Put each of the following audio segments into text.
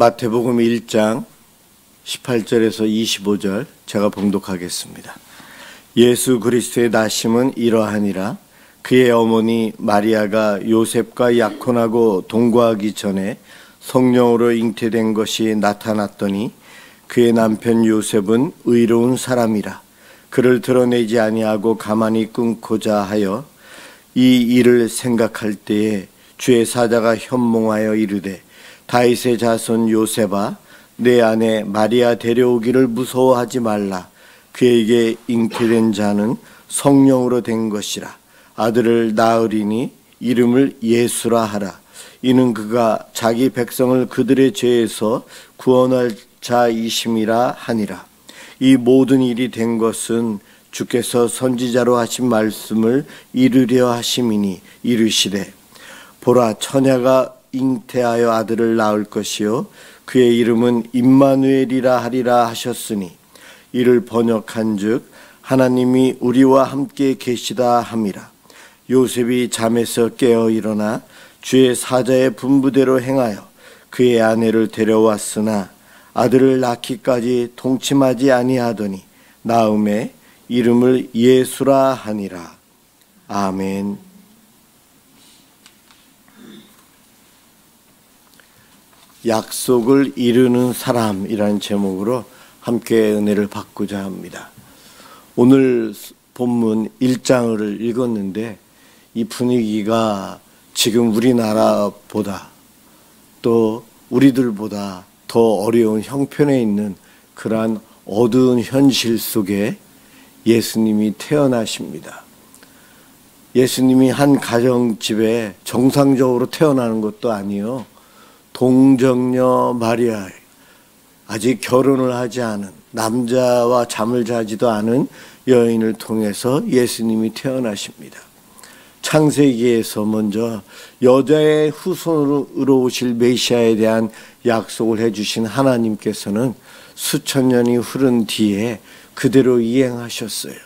마태복음 1장 18절에서 25절 제가 봉독하겠습니다. 예수 그리스도의 나심은 이러하니라. 그의 어머니 마리아가 요셉과 약혼하고 동거하기 전에 성령으로 잉태된 것이 나타났더니 그의 남편 요셉은 의로운 사람이라. 그를 드러내지 아니하고 가만히 끊고자 하여 이 일을 생각할 때에 주의 사자가 현몽하여 이르되 다윗의 자손 요셉아, 내 아내 마리아 데려오기를 무서워하지 말라. 그에게 잉태된 자는 성령으로 된 것이라. 아들을 낳으리니 이름을 예수라 하라. 이는 그가 자기 백성을 그들의 죄에서 구원할 자이심이라 하니라. 이 모든 일이 된 것은 주께서 선지자로 하신 말씀을 이루려 하심이니 이르시되 보라, 처녀가 잉태하여 아들을 낳을 것이요 그의 이름은 임마누엘이라 하리라 하셨으니 이를 번역한즉 하나님이 우리와 함께 계시다 함이라. 요셉이 잠에서 깨어 일어나 주의 사자의 분부대로 행하여 그의 아내를 데려왔으나 아들을 낳기까지 동침하지 아니하더니 나음에 이름을 예수라 하니라. 아멘. 약속을 이루는 사람이라는 제목으로 함께 은혜를 받고자 합니다. 오늘 본문 1장을 읽었는데 이 분위기가 지금 우리나라보다 또 우리들보다 더 어려운 형편에 있는 그러한 어두운 현실 속에 예수님이 태어나십니다. 예수님이 한 가정집에 정상적으로 태어나는 것도 아니요, 동정녀 마리아, 아직 결혼을 하지 않은, 남자와 잠을 자지도 않은 여인을 통해서 예수님이 태어나십니다. 창세기에서 먼저 여자의 후손으로 오실 메시아에 대한 약속을 해주신 하나님께서는 수천 년이 흐른 뒤에 그대로 이행하셨어요.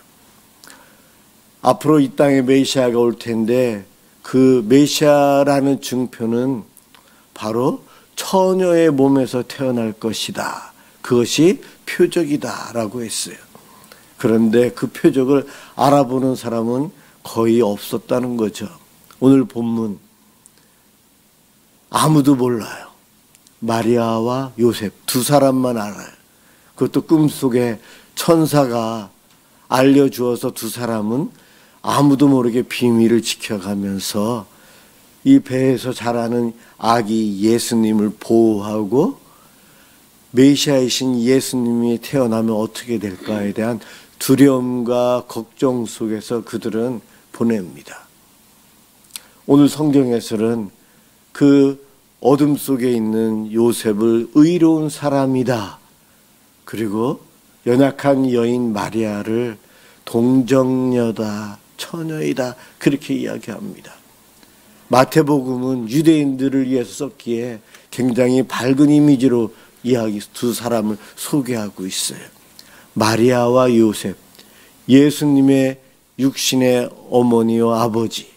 앞으로 이 땅에 메시아가 올 텐데 그 메시아라는 증표는 바로 처녀의 몸에서 태어날 것이다. 그것이 표적이다 라고 했어요. 그런데 그 표적을 알아보는 사람은 거의 없었다는 거죠. 오늘 본문 아무도 몰라요. 마리아와 요셉 두 사람만 알아요. 그것도 꿈속에 천사가 알려주어서 두 사람은 아무도 모르게 비밀을 지켜가면서 이 배에서 자라는 아기 예수님을 보호하고 메시아이신 예수님이 태어나면 어떻게 될까에 대한 두려움과 걱정 속에서 그들은 보냅니다. 오늘 성경에서는 그 어둠 속에 있는 요셉을 의로운 사람이다, 그리고 연약한 여인 마리아를 동정녀다, 처녀이다, 그렇게 이야기합니다. 마태복음은 유대인들을 위해서 썼기에 굉장히 밝은 이미지로 두 사람을 소개하고 있어요. 마리아와 요셉, 예수님의 육신의 어머니와 아버지,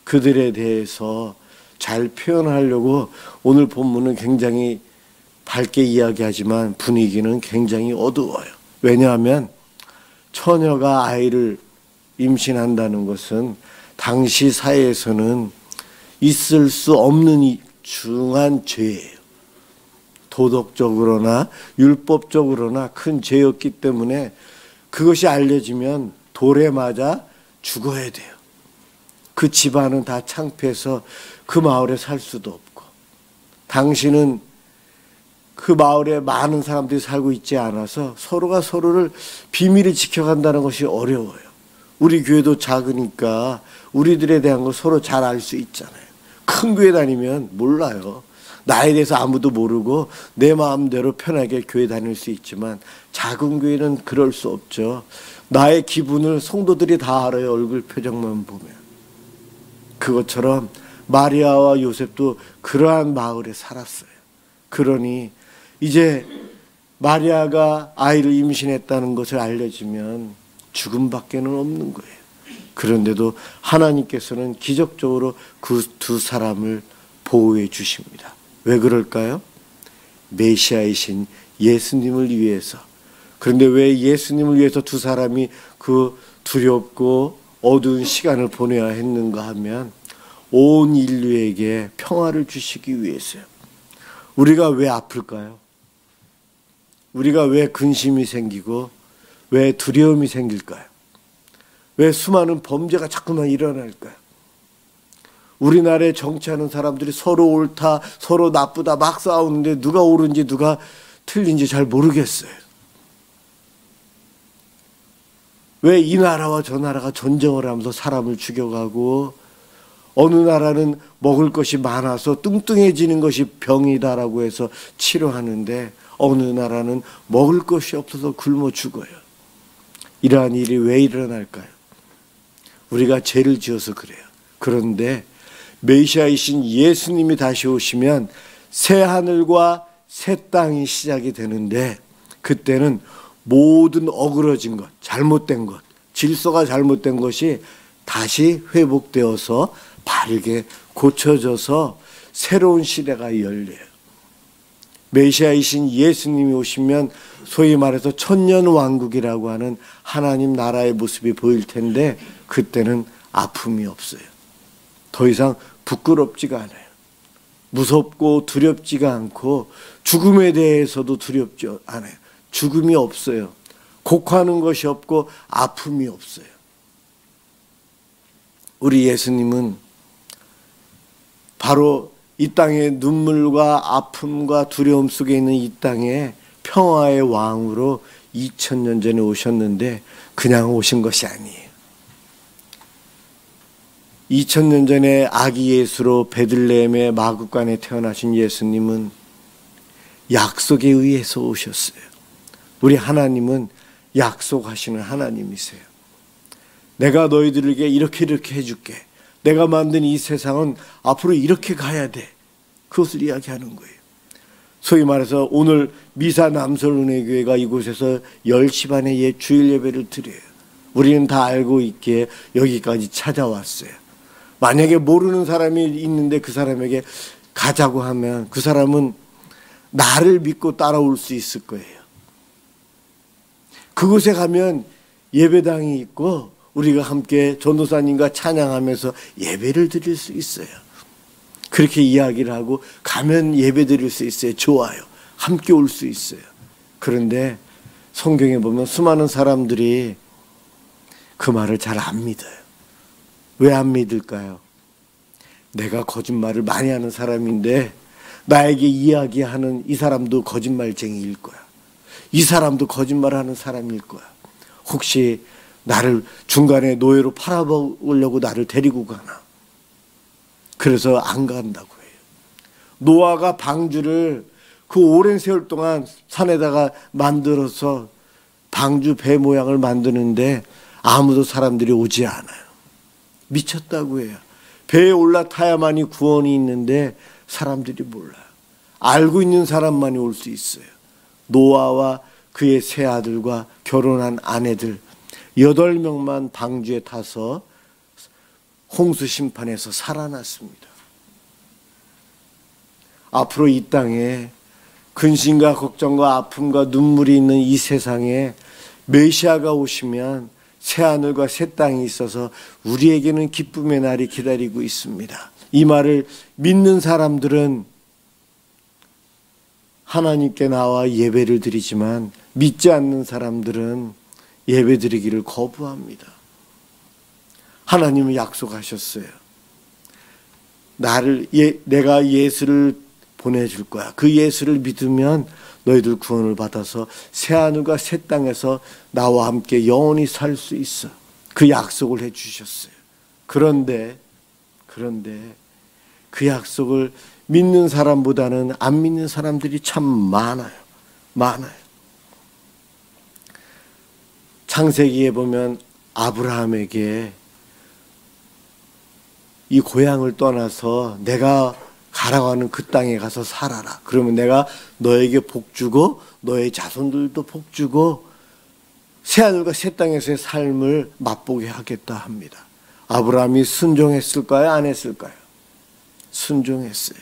그들에 대해서 잘 표현하려고 오늘 본문은 굉장히 밝게 이야기하지만 분위기는 굉장히 어두워요. 왜냐하면 처녀가 아이를 임신한다는 것은 당시 사회에서는 있을 수 없는 중한 죄예요. 도덕적으로나 율법적으로나 큰 죄였기 때문에 그것이 알려지면 돌에 맞아 죽어야 돼요. 그 집안은 다 창피해서 그 마을에 살 수도 없고, 당시는 그 마을에 많은 사람들이 살고 있지 않아서 서로가 서로를 비밀을 지켜간다는 것이 어려워요. 우리 교회도 작으니까 우리들에 대한 걸 서로 잘 알 수 있잖아요. 큰 교회 다니면 몰라요. 나에 대해서 아무도 모르고 내 마음대로 편하게 교회 다닐 수 있지만 작은 교회는 그럴 수 없죠. 나의 기분을 성도들이 다 알아요. 얼굴 표정만 보면. 그것처럼 마리아와 요셉도 그러한 마을에 살았어요. 그러니 이제 마리아가 아이를 임신했다는 것을 알려지면 죽음밖에는 없는 거예요. 그런데도 하나님께서는 기적적으로 그 두 사람을 보호해 주십니다. 왜 그럴까요? 메시아이신 예수님을 위해서. 그런데 왜 예수님을 위해서 두 사람이 그 두렵고 어두운 시간을 보내야 했는가 하면 온 인류에게 평화를 주시기 위해서요. 우리가 왜 아플까요? 우리가 왜 근심이 생기고 왜 두려움이 생길까요? 왜 수많은 범죄가 자꾸만 일어날까요? 우리나라에 정치하는 사람들이 서로 옳다, 서로 나쁘다 막 싸우는데 누가 옳은지 누가 틀린지 잘 모르겠어요. 왜 이 나라와 저 나라가 전쟁을 하면서 사람을 죽여가고 어느 나라는 먹을 것이 많아서 뚱뚱해지는 것이 병이다라고 해서 치료하는데 어느 나라는 먹을 것이 없어서 굶어 죽어요. 이러한 일이 왜 일어날까요? 우리가 죄를 지어서 그래요. 그런데 메시아이신 예수님이 다시 오시면 새 하늘과 새 땅이 시작이 되는데 그때는 모든 어그러진 것, 잘못된 것, 질서가 잘못된 것이 다시 회복되어서 바르게 고쳐져서 새로운 시대가 열려요. 메시아이신 예수님이 오시면 소위 말해서 천년왕국이라고 하는 하나님 나라의 모습이 보일 텐데 그때는 아픔이 없어요. 더 이상 부끄럽지가 않아요. 무섭고 두렵지가 않고 죽음에 대해서도 두렵지 않아요. 죽음이 없어요. 곡하는 것이 없고 아픔이 없어요. 우리 예수님은 바로 이 땅의 눈물과 아픔과 두려움 속에 있는 이 땅에 평화의 왕으로 2000년 전에 오셨는데 그냥 오신 것이 아니에요. 2000년 전에 아기 예수로 베들레헴의 마구간에 태어나신 예수님은 약속에 의해서 오셨어요. 우리 하나님은 약속하시는 하나님이세요. 내가 너희들에게 이렇게 해줄게. 내가 만든 이 세상은 앞으로 이렇게 가야 돼. 그것을 이야기하는 거예요. 소위 말해서 오늘 미사 남설은혜교회가 이곳에서 10시 반에 주일 예배를 드려요. 우리는 다 알고 있기에 여기까지 찾아왔어요. 만약에 모르는 사람이 있는데 그 사람에게 가자고 하면 그 사람은 나를 믿고 따라올 수 있을 거예요. 그곳에 가면 예배당이 있고 우리가 함께 전도사님과 찬양하면서 예배를 드릴 수 있어요. 그렇게 이야기를 하고 가면 예배 드릴 수 있어요. 좋아요. 함께 올 수 있어요. 그런데 성경에 보면 수많은 사람들이 그 말을 잘 안 믿어요. 왜 안 믿을까요? 내가 거짓말을 많이 하는 사람인데 나에게 이야기하는 이 사람도 거짓말쟁이일 거야. 이 사람도 거짓말하는 사람일 거야. 혹시 나를 중간에 노예로 팔아먹으려고 나를 데리고 가나? 그래서 안 간다고 해요. 노아가 방주를 그 오랜 세월 동안 산에다가 만들어서 방주 배 모양을 만드는데 아무도 사람들이 오지 않아요. 미쳤다고 해요. 배에 올라타야만이 구원이 있는데 사람들이 몰라요. 알고 있는 사람만이 올 수 있어요. 노아와 그의 세 아들과 결혼한 아내들 8명만 방주에 타서 홍수 심판에서 살아났습니다. 앞으로 이 땅에 근심과 걱정과 아픔과 눈물이 있는 이 세상에 메시아가 오시면 새하늘과 새 땅이 있어서 우리에게는 기쁨의 날이 기다리고 있습니다. 이 말을 믿는 사람들은 하나님께 나와 예배를 드리지만 믿지 않는 사람들은 예배 드리기를 거부합니다. 하나님은 약속하셨어요. 내가 예수를 보내줄 거야. 그 예수를 믿으면 너희들 구원을 받아서 새하늘과 새 땅에서 나와 함께 영원히 살 수 있어. 그 약속을 해주셨어요. 그런데 그 약속을 믿는 사람보다는 안 믿는 사람들이 참 많아요. 창세기에 보면 아브라함에게 이 고향을 떠나서 내가 가라고 하는 그 땅에 가서 살아라. 그러면 내가 너에게 복 주고 너의 자손들도 복 주고 새하늘과 새 땅에서의 삶을 맛보게 하겠다 합니다. 아브라함이 순종했을까요? 안 했을까요? 순종했어요.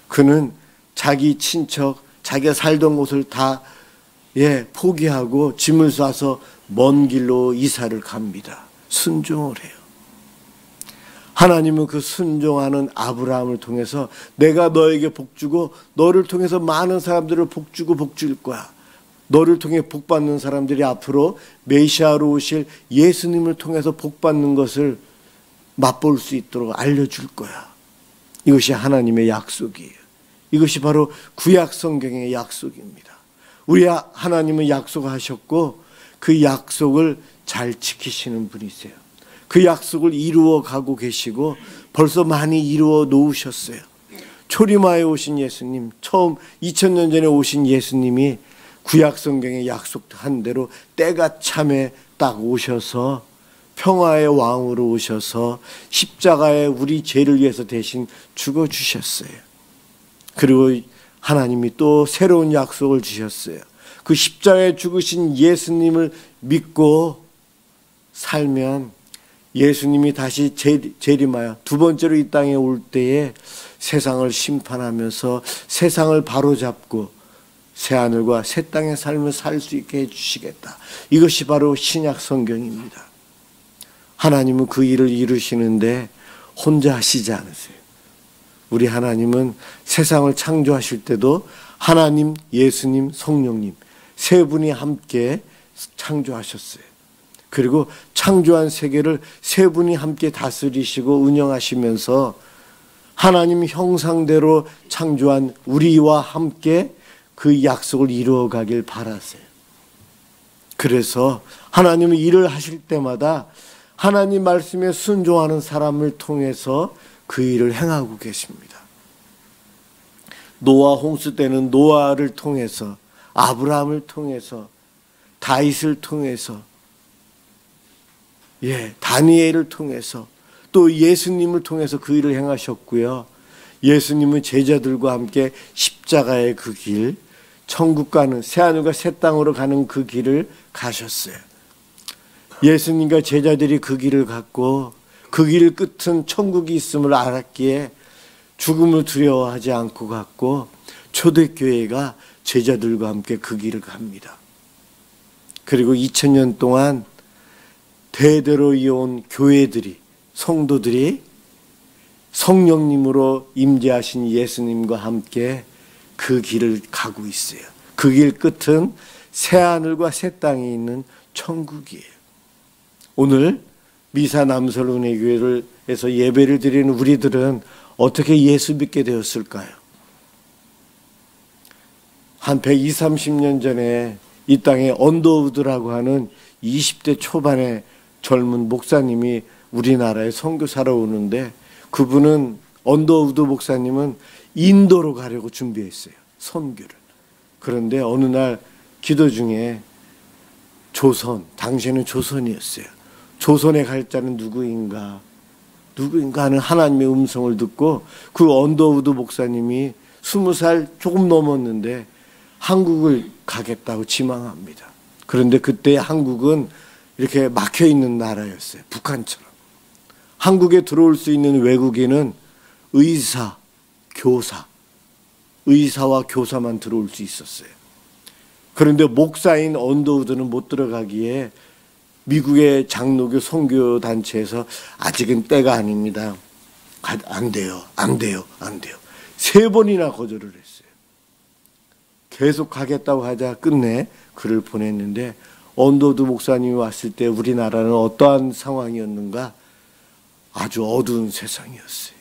그는 자기 친척 자기가 살던 곳을 다 포기하고 짐을 싸서 먼 길로 이사를 갑니다. 순종을 해요. 하나님은 그 순종하는 아브라함을 통해서 내가 너에게 복주고 너를 통해서 많은 사람들을 복주고 복줄 거야. 너를 통해 복받는 사람들이 앞으로 메시아로 오실 예수님을 통해서 복받는 것을 맛볼 수 있도록 알려줄 거야. 이것이 하나님의 약속이에요. 이것이 바로 구약 성경의 약속입니다. 우리 하나님은 약속하셨고 그 약속을 잘 지키시는 분이세요. 그 약속을 이루어 가고 계시고 벌써 많이 이루어 놓으셨어요. 초림하에 오신 예수님, 처음 2000년 전에 오신 예수님이 구약 성경에 약속한 대로 때가 참에 딱 오셔서 평화의 왕으로 오셔서 십자가에 우리 죄를 위해서 대신 죽어주셨어요. 그리고 하나님이 또 새로운 약속을 주셨어요. 그 십자가에 죽으신 예수님을 믿고 살면 예수님이 다시 재림하여 두 번째로 이 땅에 올 때에 세상을 심판하면서 세상을 바로잡고 새하늘과 새 땅의 삶을 살 수 있게 해주시겠다. 이것이 바로 신약 성경입니다. 하나님은 그 일을 이루시는데 혼자 하시지 않으세요. 우리 하나님은 세상을 창조하실 때도 하나님, 예수님, 성령님 세 분이 함께 창조하셨어요. 그리고 창조한 세계를 세 분이 함께 다스리시고 운영하시면서 하나님 형상대로 창조한 우리와 함께 그 약속을 이루어 가길 바라세요. 그래서 하나님은 일을 하실 때마다 하나님 말씀에 순종하는 사람을 통해서 그 일을 행하고 계십니다. 노아 홍수 때는 노아를 통해서, 아브라함을 통해서, 다윗을 통해서, 다니엘을 통해서, 또 예수님을 통해서 그 일을 행하셨고요. 예수님은 제자들과 함께 십자가의 그 길, 천국 가는, 새하늘과 새 땅으로 가는 그 길을 가셨어요. 예수님과 제자들이 그 길을 갔고 그 길 끝은 천국이 있음을 알았기에 죽음을 두려워하지 않고 갔고 초대교회가 제자들과 함께 그 길을 갑니다. 그리고 2000년 동안 대대로 이어온 교회들이, 성도들이 성령님으로 임재하신 예수님과 함께 그 길을 가고 있어요. 그 길 끝은 새하늘과 새 땅이 있는 천국이에요. 오늘 미사 남설운회교회에서 예배를 드리는 우리들은 어떻게 예수 믿게 되었을까요? 한 120, 30년 전에 이 땅에 언더우드라고 하는 20대 초반의 젊은 목사님이 우리나라에 선교사로 오는데, 그분은, 언더우드 목사님은 인도로 가려고 준비했어요. 선교를. 그런데 어느 날 기도 중에 당시에는 조선이었어요. 조선에 갈 자는 누구인가 하는 하나님의 음성을 듣고 그 언더우드 목사님이 20살 조금 넘었는데 한국을 가겠다고 지망합니다. 그런데 그때 한국은 이렇게 막혀있는 나라였어요. 북한처럼. 한국에 들어올 수 있는 외국인은 의사와 교사만 들어올 수 있었어요. 그런데 목사인 언더우드는 못 들어가기에 미국의 장로교 선교 단체에서 아직은 때가 아닙니다. 안 돼요. 3번이나 거절을 했어요. 계속 가겠다고 하자 끝내 글을 보냈는데, 언더우드 목사님이 왔을 때 우리나라는 어떠한 상황이었는가? 아주 어두운 세상이었어요.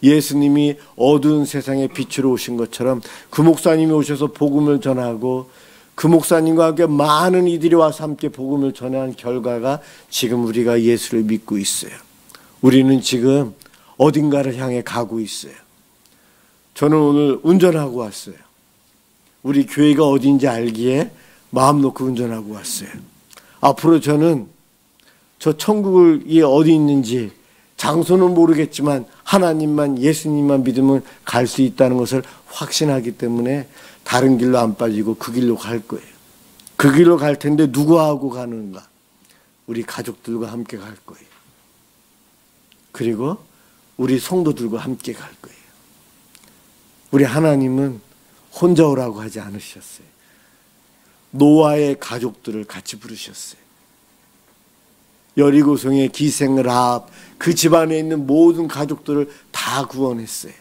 예수님이 어두운 세상에 빛으로 오신 것처럼 그 목사님이 오셔서 복음을 전하고 그 목사님과 함께 많은 이들이 와서 함께 복음을 전한 결과가 지금 우리가 예수를 믿고 있어요. 우리는 지금 어딘가를 향해 가고 있어요. 저는 오늘 운전하고 왔어요. 우리 교회가 어딘지 알기에 마음 놓고 운전하고 왔어요. 앞으로 저는 저 천국이 어디 있는지 장소는 모르겠지만 하나님만, 예수님만 믿으면 갈 수 있다는 것을 확신하기 때문에 다른 길로 안 빠지고 그 길로 갈 거예요. 그 길로 갈 텐데 누구하고 가는가? 우리 가족들과 함께 갈 거예요. 그리고 우리 성도들과 함께 갈 거예요. 우리 하나님은 혼자 오라고 하지 않으셨어요. 노아의 가족들을 같이 부르셨어요. 여리고성의 기생 라합, 그 집안에 있는 모든 가족들을 다 구원했어요.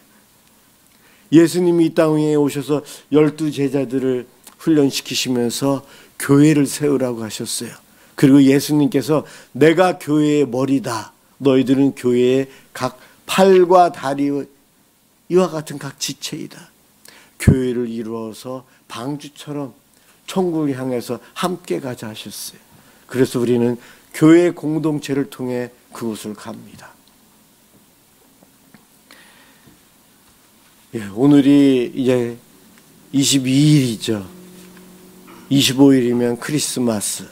예수님이 이 땅에 오셔서 12 제자들을 훈련시키시면서 교회를 세우라고 하셨어요. 그리고 예수님께서 내가 교회의 머리다. 너희들은 교회의 각 팔과 다리 이와 같은 각 지체이다. 교회를 이루어서 방주처럼 천국을 향해서 함께 가자 하셨어요. 그래서 우리는 교회 공동체를 통해 그곳을 갑니다. 오늘이 이제 22일이죠. 25일이면 크리스마스.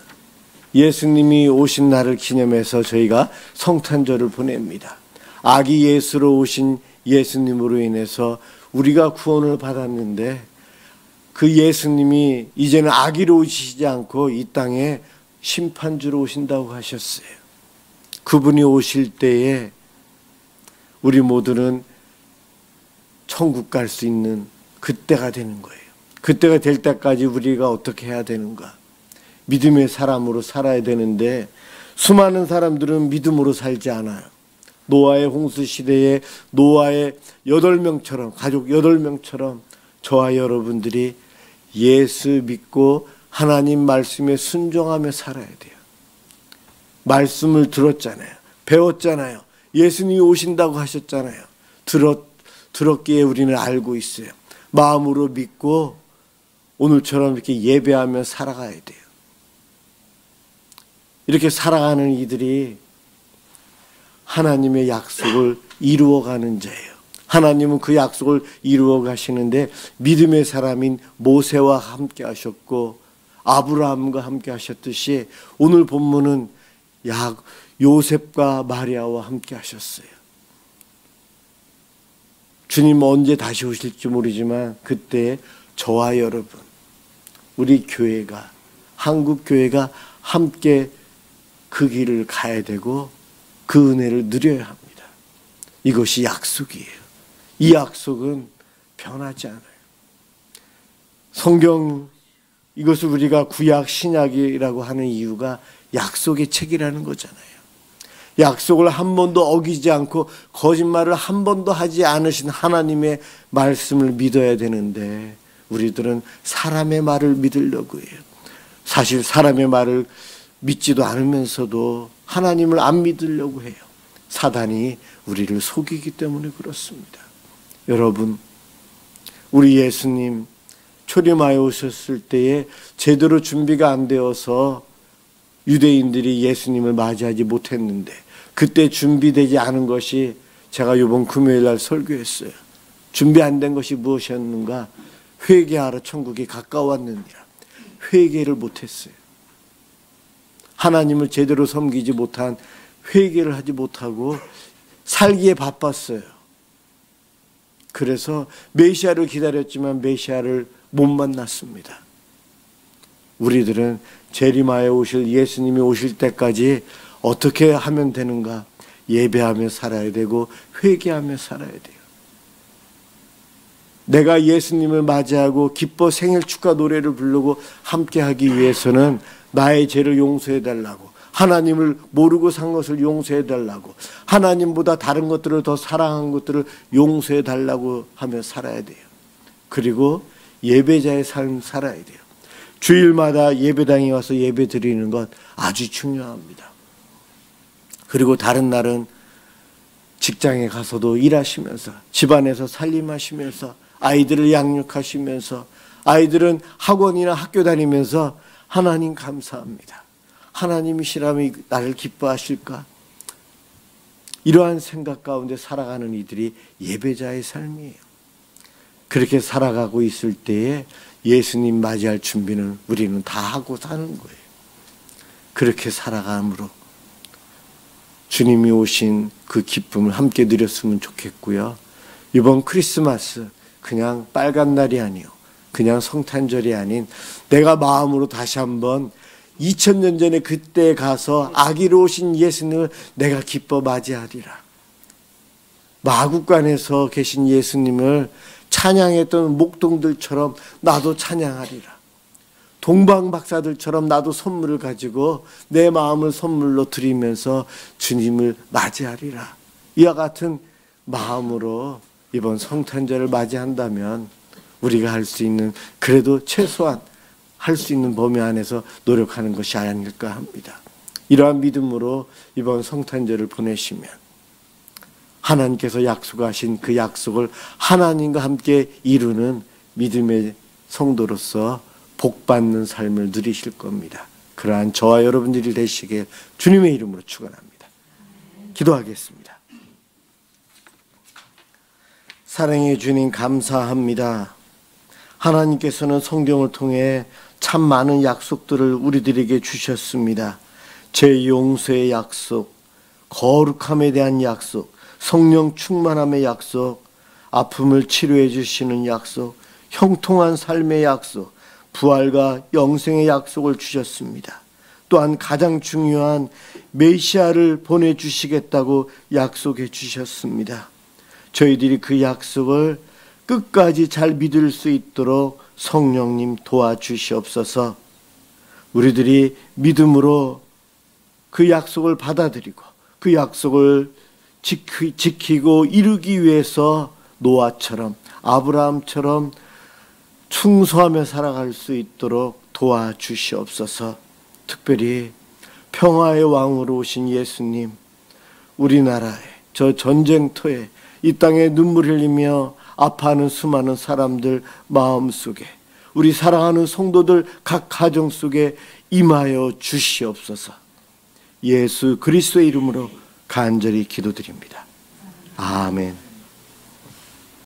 예수님이 오신 날을 기념해서 저희가 성탄절을 보냅니다. 아기 예수로 오신 예수님으로 인해서 우리가 구원을 받았는데 그 예수님이 이제는 아기로 오시지 않고 이 땅에 심판주로 오신다고 하셨어요. 그분이 오실 때에 우리 모두는 천국 갈 수 있는 그때가 되는 거예요. 그때가 될 때까지 우리가 어떻게 해야 되는가? 믿음의 사람으로 살아야 되는데 수많은 사람들은 믿음으로 살지 않아요. 노아의 홍수 시대에 노아의 8명처럼 가족 8명처럼 저와 여러분들이 예수 믿고 하나님 말씀에 순종하며 살아야 돼요. 말씀을 들었잖아요. 배웠잖아요. 예수님이 오신다고 하셨잖아요. 들었기에 우리는 알고 있어요. 마음으로 믿고 오늘처럼 이렇게 예배하며 살아가야 돼요. 이렇게 살아가는 이들이 하나님의 약속을 이루어가는 자예요. 하나님은 그 약속을 이루어 가시는데 믿음의 사람인 모세와 함께 하셨고 아브라함과 함께 하셨듯이 오늘 본문은 요셉과 마리아와 함께 하셨어요. 주님 언제 다시 오실지 모르지만 그때 저와 여러분, 우리 교회가, 한국 교회가 함께 그 길을 가야 되고 그 은혜를 누려야 합니다. 이것이 약속이에요. 이 약속은 변하지 않아요. 성경 이것을 우리가 구약 신약이라고 하는 이유가 약속의 책이라는 거잖아요. 약속을 한 번도 어기지 않고 거짓말을 한 번도 하지 않으신 하나님의 말씀을 믿어야 되는데 우리들은 사람의 말을 믿으려고 해요. 사실 사람의 말을 믿지도 않으면서도 하나님을 안 믿으려고 해요. 사단이 우리를 속이기 때문에 그렇습니다. 여러분, 우리 예수님 초림하여 오셨을 때에 제대로 준비가 안 되어서 유대인들이 예수님을 맞이하지 못했는데 그때 준비되지 않은 것이 제가 이번 금요일 날 설교했어요. 준비 안 된 것이 무엇이었는가? 회개하러 천국이 가까웠느니라. 회개를 못했어요. 하나님을 제대로 섬기지 못한 회개를 하지 못하고 살기에 바빴어요. 그래서 메시아를 기다렸지만 메시아를 못 만났습니다. 우리들은 재림하여 오실 예수님이 오실 때까지 어떻게 하면 되는가? 예배하며 살아야 되고 회개하며 살아야 돼요. 내가 예수님을 맞이하고 기뻐 생일 축하 노래를 부르고 함께하기 위해서는 나의 죄를 용서해 달라고, 하나님을 모르고 산 것을 용서해 달라고, 하나님보다 다른 것들을 더 사랑한 것들을 용서해 달라고 하며 살아야 돼요. 그리고 예배자의 삶 살아야 돼요. 주일마다 예배당에 와서 예배 드리는 것 아주 중요합니다. 그리고 다른 날은 직장에 가서도 일하시면서 집안에서 살림하시면서 아이들을 양육하시면서 아이들은 학원이나 학교 다니면서 하나님 감사합니다. 하나님이시라면 나를 기뻐하실까? 이러한 생각 가운데 살아가는 이들이 예배자의 삶이에요. 그렇게 살아가고 있을 때에 예수님 맞이할 준비는 우리는 다 하고 사는 거예요. 그렇게 살아감으로 주님이 오신 그 기쁨을 함께 누렸으면 좋겠고요. 이번 크리스마스 그냥 빨간 날이 아니요, 그냥 성탄절이 아닌 내가 마음으로 다시 한번 2000년 전에 그때 가서 아기로 오신 예수님을 내가 기뻐 맞이하리라. 마국간에서 계신 예수님을 찬양했던 목동들처럼 나도 찬양하리라. 동방 박사들처럼 나도 선물을 가지고 내 마음을 선물로 드리면서 주님을 맞이하리라. 이와 같은 마음으로 이번 성탄절을 맞이한다면 우리가 할 수 있는, 그래도 최소한 할 수 있는 범위 안에서 노력하는 것이 아닐까 합니다. 이러한 믿음으로 이번 성탄절을 보내시면 하나님께서 약속하신 그 약속을 하나님과 함께 이루는 믿음의 성도로서 복받는 삶을 누리실 겁니다. 그러한 저와 여러분들이 되시길 주님의 이름으로 축원합니다. 기도하겠습니다. 사랑의 주님, 감사합니다. 하나님께서는 성경을 통해 참 많은 약속들을 우리들에게 주셨습니다. 제 용서의 약속, 거룩함에 대한 약속, 성령 충만함의 약속, 아픔을 치료해 주시는 약속, 형통한 삶의 약속, 부활과 영생의 약속을 주셨습니다. 또한 가장 중요한 메시아를 보내주시겠다고 약속해 주셨습니다. 저희들이 그 약속을 끝까지 잘 믿을 수 있도록 성령님 도와주시옵소서. 우리들이 믿음으로 그 약속을 받아들이고 그 약속을 지키고 이루기 위해서 노아처럼, 아브라함처럼 충성하며 살아갈 수 있도록 도와주시옵소서. 특별히 평화의 왕으로 오신 예수님, 우리나라에 저 전쟁터에 이 땅에 눈물 흘리며 아파하는 수많은 사람들 마음속에, 우리 사랑하는 성도들 각 가정 속에 임하여 주시옵소서. 예수 그리스도의 이름으로 간절히 기도드립니다. 아멘.